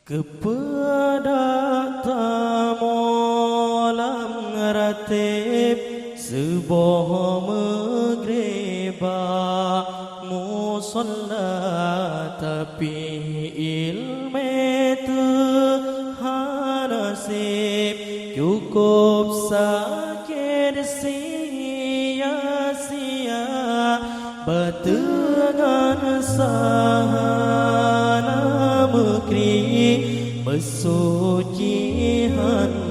kepada tamolam ratib sebuah megreba musalla tapi ilmu Tuhan cukup sakit sia-sia bertengan sahana mekri besucihan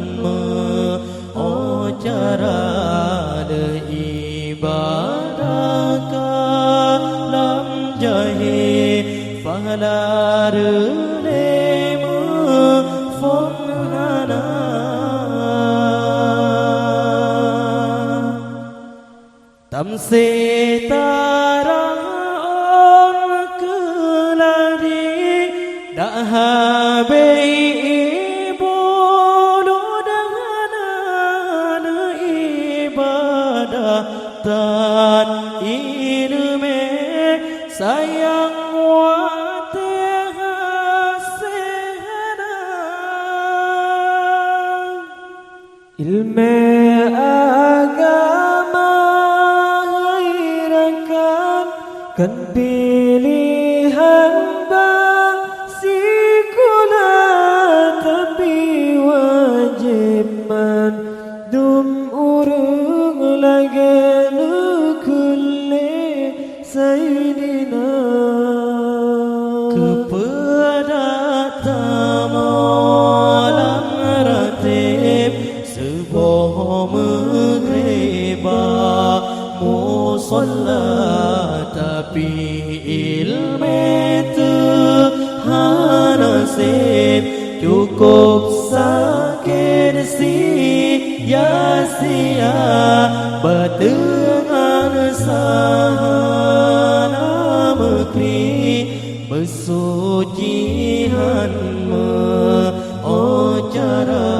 cara ibadah kalam jahil fahlar lemu fonhana tamse taraon keladi dah habis tan ilmu sayang watih hasena ilmu agama hirakan kan pilihan basikula tapi wajib mandum urung lagi kepada tamolam ratib sebuah megreba musalla tapi ilmu Tuhan nasib cukup sakit sia-sia bertengan sahana mekri besucihan cara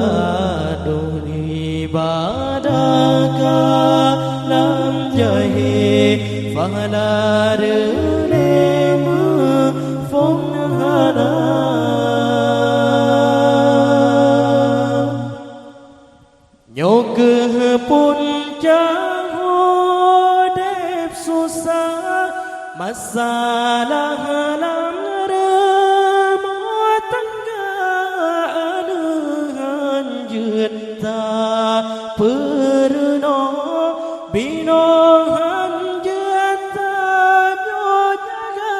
ibadah kalam jahil fahlar lemu fonhana nyokeh pun jahodep susah masalah halang remah tangga dengan juta pernah binohan juta nyojaga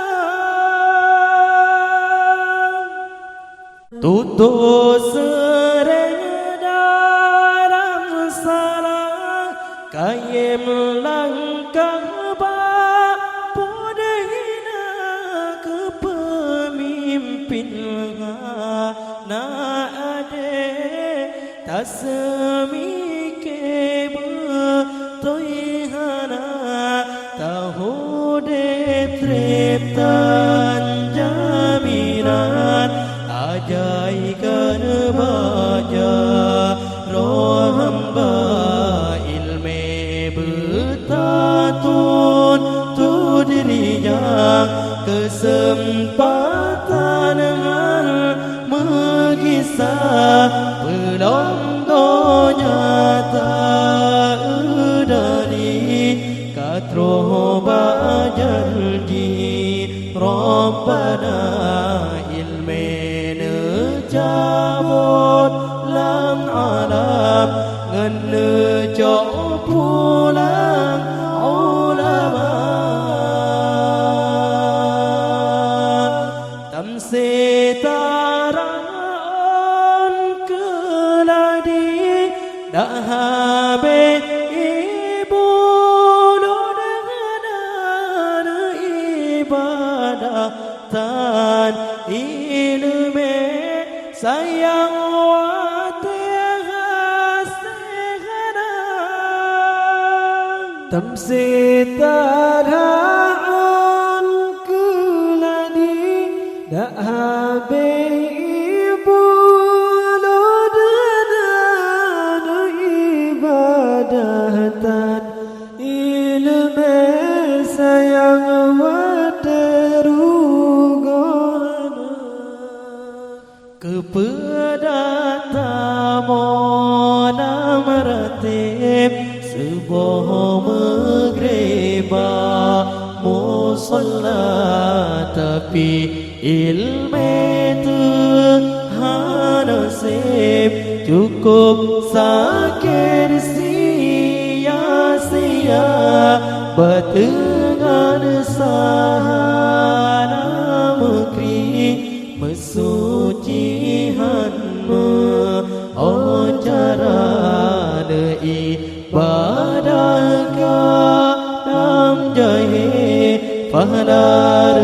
tutus sereng dalam salah kayem langkah semike betoihana tahu detriptan jaminan ajaikan baja roh hamba ilme betatun tudrijang kesempatan mengisah belum nyata dari katro bajanji Rabbana ilme nejabut lam alam ngenejok pulang ulama tamsitaran keladi dah habis ibu dengan ibadah tan ilmu sayang watih hasena tamsitaran keladi dah habis kepada tamu namratib sebuah megreba musalla tapi ilmu Tuhan nasib cukup sakit sia-sia bertengan sahana mekri mesuci hanma oncara ibadah ka nam jahe fahlar